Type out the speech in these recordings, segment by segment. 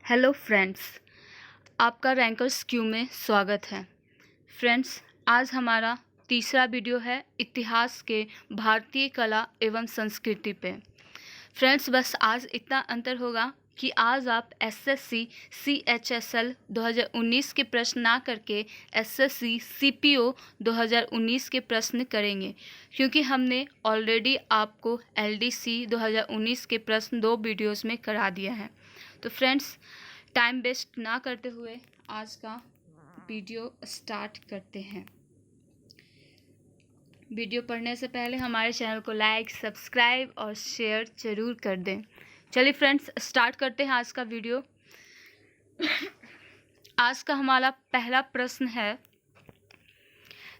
Hello friends, आपका rankers Q में स्वागत है। फ्रेंड्स, आज हमारा तीसरा वीडियो है इतिहास के भारतीय कला एवं संस्कृति पे। फ्रेंड्स, बस आज इतना अंतर होगा कि आज आप एसएससी सीएचएसएल 2019 के प्रश्न ना करके एसएससी सीपीओ 2019 के प्रश्न करेंगे, क्योंकि हमने ऑलरेडी आपको एलडीसी 2019 के प्रश्न 2 वीडियोस में करा दिया है। तो फ्रेंड्स, टाइम वेस्ट ना करते हुए आज का वीडियो स्टार्ट करते हैं। वीडियो पढ़ने से पहले हमारे चैनल को लाइक, सब्सक्राइब और शेयर जरूर कर दें। चलिए फ्रेंड्स, स्टार्ट करते हैं आज का वीडियो। आज का हमारा पहला प्रश्न है,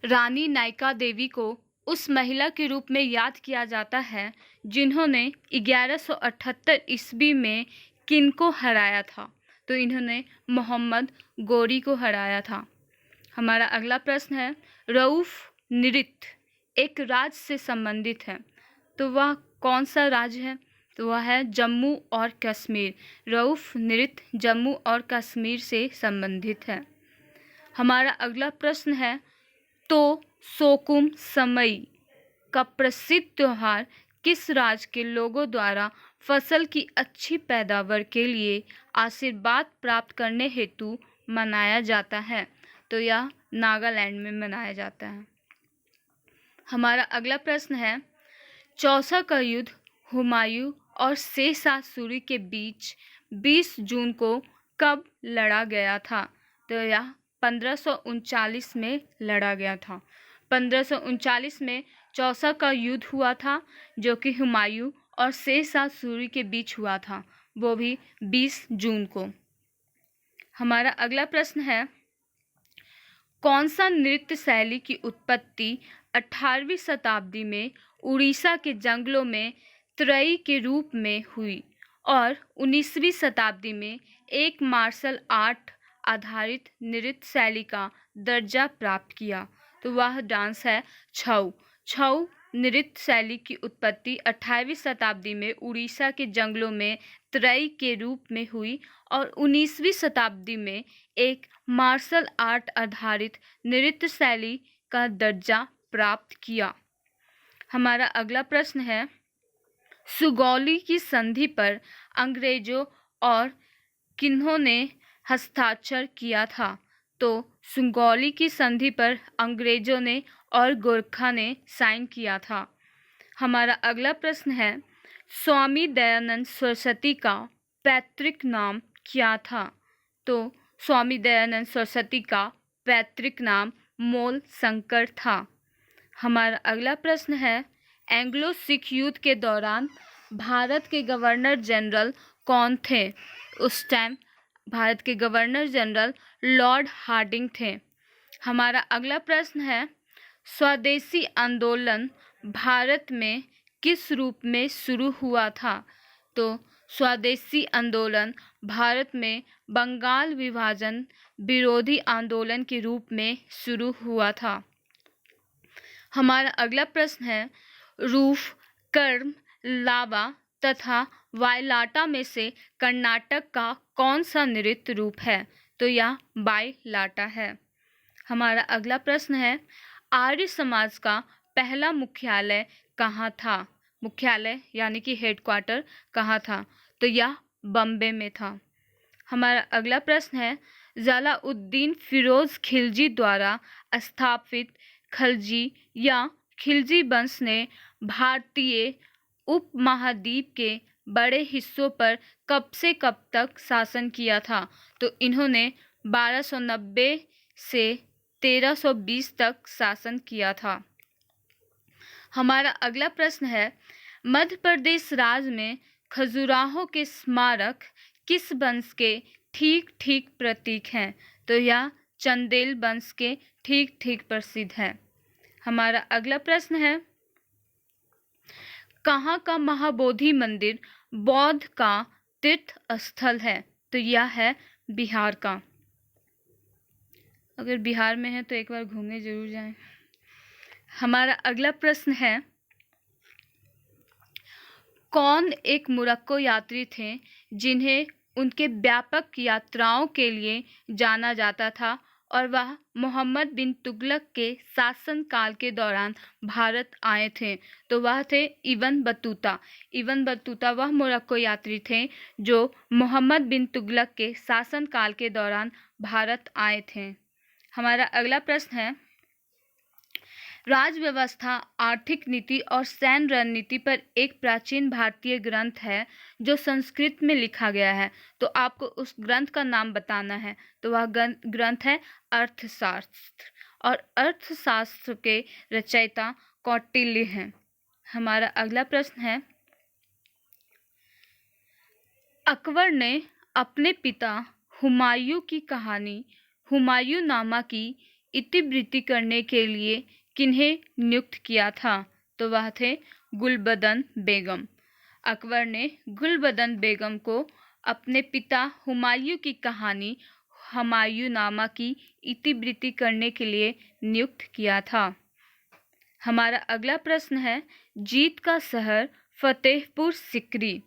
रानी नायका देवी को उस महिला के रूप में याद किया जाता है जिन्होंने 1178 ईस्वी में किनको हराया था? तो इन्होंने मोहम्मद गोरी को हराया था। हमारा अगला प्रश्न है, रऊफ नृत्य एक राज्य से संबंधित है, तो वह कौन सा राज्य है? तो वह है जम्मू और कश्मीर। रऊफ नृत्य जम्मू और कश्मीर से संबंधित है। हमारा अगला प्रश्न है, तो सोकुम समई का प्रसिद्ध त्योहार किस राज्य के लोगों द्वारा फसल की अच्छी पैदावार के लिए आशीर्वाद प्राप्त करने हेतु मनाया जाता है? तो यह नागालैंड में मनाया जाता है। हमारा अगला प्रश्न है, चौसा का युद्ध हुमायूं और शेरशाह सूरी के बीच 20 जून को कब लड़ा गया था? तो यह 1539 में लड़ा गया था। 1539 में चौसा का युद्ध हुआ था, जो कि हुमायूं और शेरशाह सूरी के बीच हुआ था, वो भी 20 जून को। हमारा अगला प्रश्न है, कौन सा नृत्य शैली की उत्पत्ति 18वीं शताब्दी में उड़ीसा के जंगलों में त्रयी के रूप में हुई और 19वीं शताब्दी में एक मार्शल आर्ट आधारित नृत्य शैली का दर्जा प्राप्त किया? तो वह डांस है छऊ। छऊ नृत्य शैली की उत्पत्ति 18वीं शताब्दी में उड़ीसा के जंगलों में त्रयी के रूप में हुई और 19वीं शताब्दी में एक मार्शल आर्ट आधारित नृत्य शैली का दर्जा प्राप्त किया। हमारा अगला प्रश्न है, सुगौली की संधि पर अंग्रेजों और किन्होंने हस्ताक्षर किया था? तो सुगौली की संधि पर अंग्रेजों ने और गोरखा ने साइन किया था। हमारा अगला प्रश्न है, स्वामी दयानंद सरस्वती का पैतृक नाम क्या था? तो स्वामी दयानंद सरस्वती का पैतृक नाम मोल शंकर था। हमारा अगला प्रश्न है, एंग्लो सिख युद्ध के दौरान भारत के गवर्नर जनरल कौन थे? उस टाइम भारत के गवर्नर जनरल लॉर्ड हार्डिंग थे। हमारा अगला प्रश्न है, स्वदेशी आंदोलन भारत में किस रूप में शुरू हुआ था? तो स्वदेशी आंदोलन भारत में बंगाल विभाजन विरोधी आंदोलन के रूप में शुरू हुआ था। हमारा अगला प्रश्न है, रूफ, कर्म, लावा तथा वायलाटा में से कर्नाटक का कौन सा नृत्य रूप है? तो यह बायलाटा है। हमारा अगला प्रश्न है, आर्य समाज का पहला मुख्यालय कहाँ था? मुख्यालय यानी कि हेडक्वार्टर कहाँ था? तो यह बम्बे में था। हमारा अगला प्रश्न है, जलाउद्दीन फिरोज खिलजी द्वारा स्थापित खलजी या खिलजी वंश ने भारतीय उपमहाद्वीप के बड़े हिस्सों पर कब से कब तक शासन किया था? तो इन्होंने 1290 से 1320 तक शासन किया था। हमारा अगला प्रश्न है, मध्य प्रदेश राज्य में खजुराहो के स्मारक किस वंश के ठीक ठीक प्रतीक हैं? तो यह चंदेल वंश के ठीक ठीक प्रसिद्ध है। हमारा अगला प्रश्न है, कहाँ का महाबोधि मंदिर बौद्ध का तीर्थ स्थल है? तो यह है बिहार का। अगर बिहार में है तो एक बार घूमने जरूर जाएं। हमारा अगला प्रश्न है, कौन एक मोरक्को यात्री थे जिन्हें उनके व्यापक यात्राओं के लिए जाना जाता था और वह मोहम्मद बिन तुगलक के शासनकाल के दौरान भारत आए थे। तो वह थे इब्न बतूता। इब्न बतूता वह मोरक्को यात्री थे जो मोहम्मद बिन तुगलक के शासनकाल के दौरान भारत आए थे। हमारा अगला प्रश्न है, राज व्यवस्था, आर्थिक नीति और सैन्य रणनीति पर एक प्राचीन भारतीय ग्रंथ है जो संस्कृत में लिखा गया है। तो आपको उस ग्रंथ का नाम बताना है। तो वह ग्रंथ है अर्थशास्त्र, और अर्थशास्त्र के रचयिता कौटिल्य हैं। हमारा अगला प्रश्न है, अकबर ने अपने पिता हुमायूं की कहानी हुमायूंनामा की इतिवृत्ति करने के लिए किन्हें नियुक्त किया था? तो वह थे गुलबदन बेगम। अकबर ने गुलबदन बेगम को अपने पिता हुमायूं की कहानी हुमायूंनामा की इतिवृत्ति करने के लिए नियुक्त किया था। हमारा अगला प्रश्न है, जीत का शहर फतेहपुर सिकरी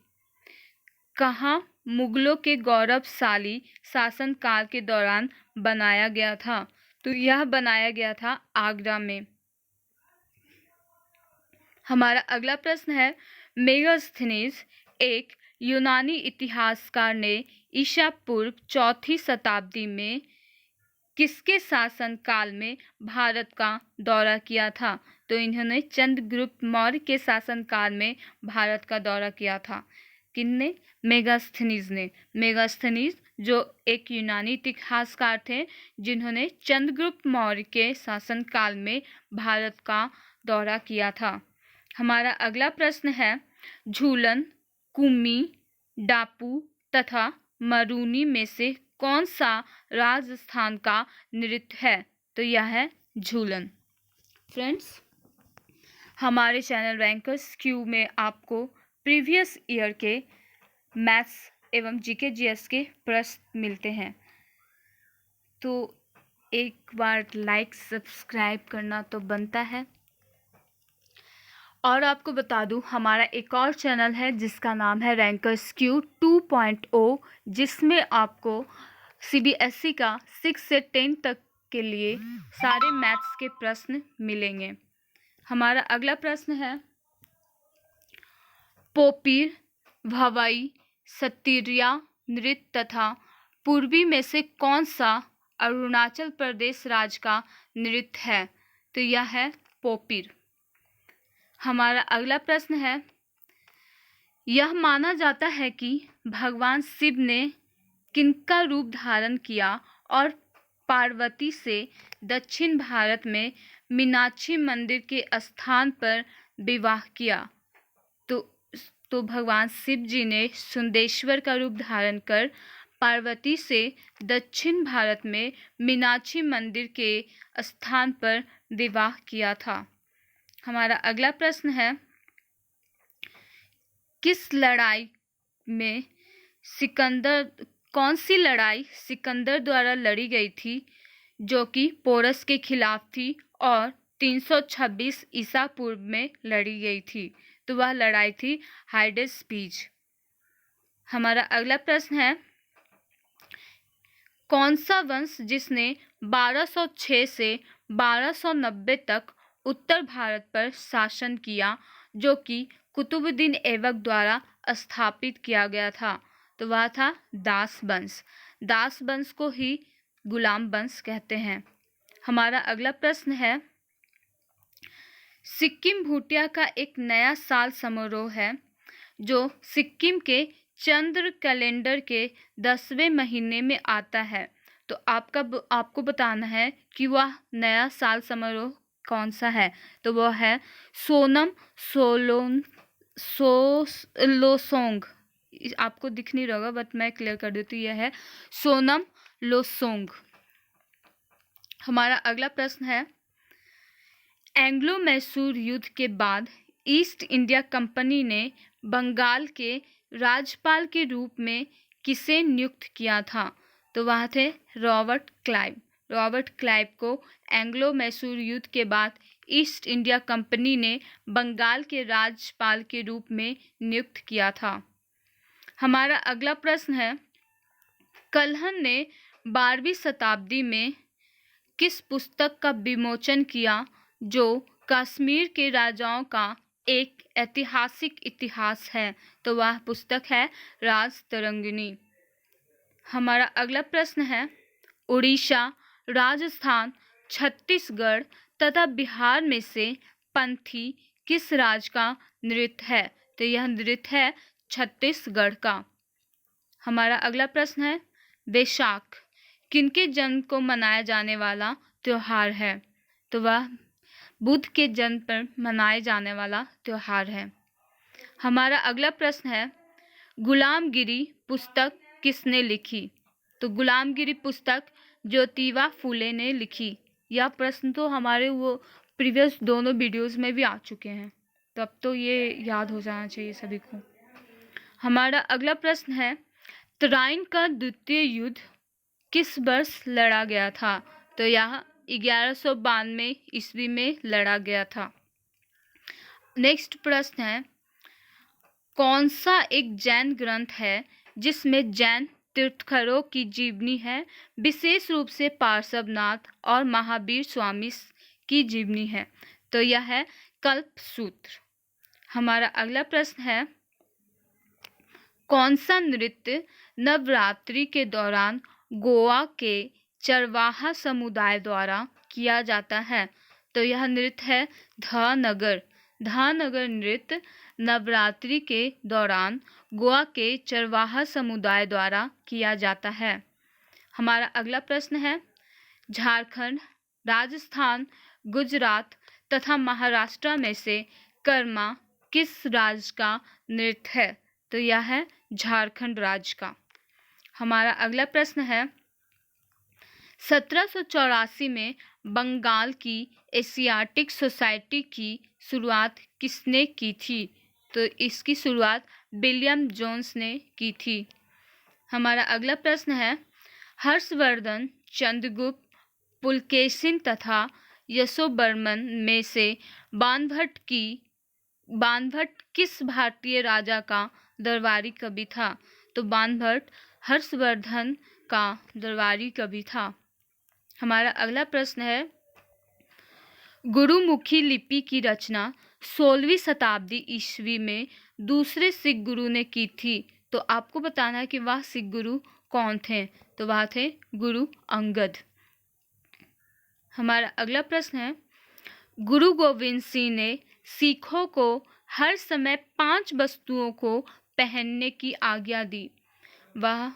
कहाँ मुगलों के गौरवशाली शासनकाल के दौरान बनाया गया था? तो यह बनाया गया था आगरा में। हमारा अगला प्रश्न है, मेगास्थनीज एक यूनानी इतिहासकार ने ईसा पूर्व 4वीं शताब्दी में किसके शासनकाल में भारत का दौरा किया था? तो इन्होंने चंद्रगुप्त मौर्य के शासनकाल में भारत का दौरा किया था। किसने? मेगास्थनीज ने। मेगास्थनीज जो एक यूनानी इतिहासकार थे जिन्होंने चंद्रगुप्त मौर्य के शासनकाल में भारत का दौरा किया था। हमारा अगला प्रश्न है, झूलन, कुम्मी, डापू तथा मरूनी में से कौन सा राजस्थान का नृत्य है? तो यह है झूलन। फ्रेंड्स, हमारे चैनल रैंकर्स क्यू में आपको प्रीवियस ईयर के मैथ्स एवं जीके जीएस के प्रश्न मिलते हैं। तो एक बार लाइक सब्सक्राइब करना तो बनता है। और आपको बता दूं, हमारा एक और चैनल है जिसका नाम है रैंकर्स क्यू 2.0, जिसमें आपको सीबीएसई का 6 से 10 तक के लिए सारे मैथ्स के प्रश्न मिलेंगे। हमारा अगला प्रश्न है, पोपीर, भवाई, सतीरिया नृत्य तथा पूर्वी में से कौन सा अरुणाचल प्रदेश राज्य का नृत्य है? तो यह है पोपीर। हमारा अगला प्रश्न है, यह माना जाता है कि भगवान शिव ने किनका रूप धारण किया और पार्वती से दक्षिण भारत में मीनाक्षी मंदिर के स्थान पर विवाह किया? तो भगवान शिव जी ने सुंदेश्वर का रूप धारण कर पार्वती से दक्षिण भारत में मीनाक्षी मंदिर के स्थान पर विवाह किया था। हमारा अगला प्रश्न है, कौन सी लड़ाई सिकंदर द्वारा लड़ी गई थी जो कि पोरस के खिलाफ थी और 326 ईसा पूर्व में लड़ी गई थी? तो वह लड़ाई थी हाइडेस्पीज। हमारा अगला प्रश्न है, कौन सा वंश जिसने 1206 से 1290 तक उत्तर भारत पर शासन किया जो कि कुतुबुद्दीन ऐबक द्वारा स्थापित किया गया था? तो वह था दास वंश। दास वंश को ही गुलाम वंश कहते हैं। हमारा अगला प्रश्न है, सिक्किम भूटिया का एक नया साल समारोह है जो सिक्किम के चंद्र कैलेंडर के 10वें महीने में आता है। तो आपको बताना है कि वह नया साल समारोह कौन सा है? तो वह है सोनम लोसोंग। आपको दिख नहीं रहा बट मैं क्लियर कर देती हूँ, यह है सोनम लोसोंग। हमारा अगला प्रश्न है, एंग्लो मैसूर युद्ध के बाद ईस्ट इंडिया कंपनी ने बंगाल के राज्यपाल के रूप में किसे नियुक्त किया था? तो वह थे रॉबर्ट क्लाइव। रॉबर्ट क्लाइव को एंग्लो मैसूर युद्ध के बाद ईस्ट इंडिया कंपनी ने बंगाल के राज्यपाल के रूप में नियुक्त किया था। हमारा अगला प्रश्न है, कल्हण ने 12वीं शताब्दी में किस पुस्तक का विमोचन किया जो कश्मीर के राजाओं का एक ऐतिहासिक इतिहास है? तो वह पुस्तक है राजतरंगिणी। हमारा अगला प्रश्न है, उड़ीसा, राजस्थान, छत्तीसगढ़ तथा बिहार में से पंथी किस राज्य का नृत्य है? तो यह नृत्य है छत्तीसगढ़ का। हमारा अगला प्रश्न है, वैशाख किनके जन्म को मनाया जाने वाला त्योहार है? तो वह बुद्ध के जन्म पर मनाए जाने वाला त्योहार है। हमारा अगला प्रश्न है, गुलामगिरी पुस्तक किसने लिखी? तो गुलामगिरी पुस्तक ज्योतिबा फूले ने लिखी। यह प्रश्न तो हमारे वो प्रीवियस दोनों वीडियोस में भी आ चुके हैं, तब तो ये याद हो जाना चाहिए सभी को। हमारा अगला प्रश्न है, तराइन का द्वितीय युद्ध किस वर्ष लड़ा गया था? तो यह 1192 ईस्वी में लड़ा गया था। नेक्स्ट प्रश्न है, कौन सा एक जैन ग्रंथ है जिसमें जैन तीर्थंकरों की जीवनी है, विशेष रूप से पार्श्वनाथ और महावीर स्वामी की जीवनी है? तो यह है कल्पसूत्र। हमारा अगला प्रश्न है, कौन सा नृत्य नवरात्रि के दौरान गोवा के चरवाहा समुदाय द्वारा किया जाता है? तो यह नृत्य है धानगर। धानगर नृत्य नवरात्रि के दौरान गोवा के चरवाहा समुदाय द्वारा किया जाता है। हमारा अगला प्रश्न है, झारखंड, राजस्थान, गुजरात तथा महाराष्ट्र में से कर्मा किस राज्य का नृत्य है? तो यह है झारखंड राज्य का। हमारा अगला प्रश्न है, 1784 में बंगाल की एशियाटिक सोसाइटी की शुरुआत किसने की थी? तो इसकी शुरुआत विलियम जोन्स ने की थी। हमारा अगला प्रश्न है, हर्षवर्धन, चंद्रगुप्त, पुलकेशिन तथा यशोवर्मन में से बाणभट्ट किस भारतीय राजा का दरबारी कवि था? तो बाणभट्ट हर्षवर्धन का दरबारी कवि था। हमारा अगला प्रश्न है, गुरुमुखी लिपि की रचना 16वीं शताब्दी ईस्वी में दूसरे सिख गुरु ने की थी। तो आपको बताना है कि वह सिख गुरु कौन थे? तो वह थे गुरु अंगद। हमारा अगला प्रश्न है, गुरु गोविंद सिंह ने सिखों को हर समय 5 वस्तुओं को पहनने की आज्ञा दी। वह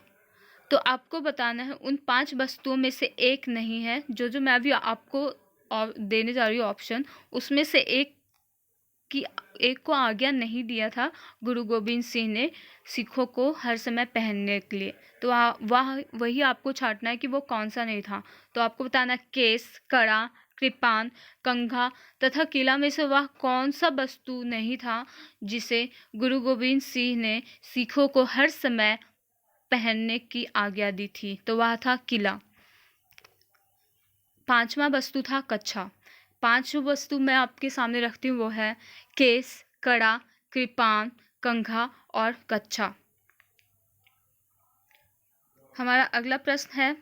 तो आपको बताना है उन 5 वस्तुओं में से एक नहीं है, जो मैं अभी आपको देने जा रही हूँ ऑप्शन, उसमें से एक को आज्ञा नहीं दिया था गुरु गोविंद सिंह ने सिखों को हर समय पहनने के लिए। तो वही आपको छांटना है कि वो कौन सा नहीं था। तो आपको बताना केस, कड़ा, कृपान, कंघा तथा किला में से वह कौन सा वस्तु नहीं था जिसे गुरु गोविंद सिंह ने सिखों को हर समय पहनने की आज्ञा दी थी? तो वह था किला। 5वां वस्तु था कच्छा। 5 वस्तु मैं आपके सामने रखती हूँ, वो है केस, कड़ा, कृपान, कंघा और कच्छा। हमारा अगला प्रश्न है,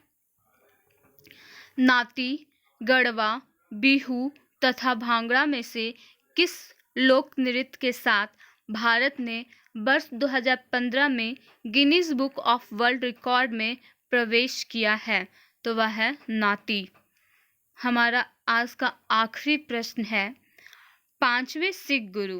नाती, गढ़वा, बिहू तथा भांगड़ा में से किस लोक नृत्य के साथ भारत ने वर्ष 2015 में Guinness book of world record में प्रवेश किया है? तो वह है नाती। हमारा आज का आखिरी प्रश्न है, 5वें सिख गुरु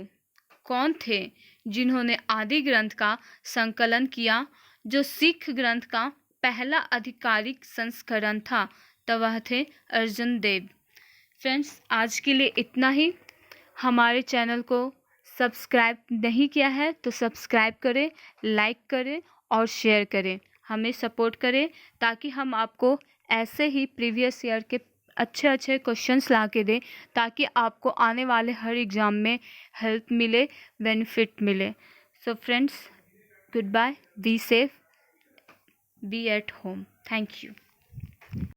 कौन थे जिन्होंने आदि ग्रंथ का संकलन किया, जो सिख ग्रंथ का पहला आधिकारिक संस्करण था? तो वह थे अर्जुन देव। फ्रेंड्स, आज के लिए इतना ही। हमारे चैनल को सब्सक्राइब नहीं किया है तो सब्सक्राइब करें, लाइक करें और शेयर करें, हमें सपोर्ट करें ताकि हम आपको ऐसे ही प्रीवियस ईयर के अच्छे क्वेश्चंस ला के दें, ताकि आपको आने वाले हर एग्ज़ाम में हेल्प मिले, बेनिफिट मिले। So friends, goodbye, be safe, be at home. Thank you.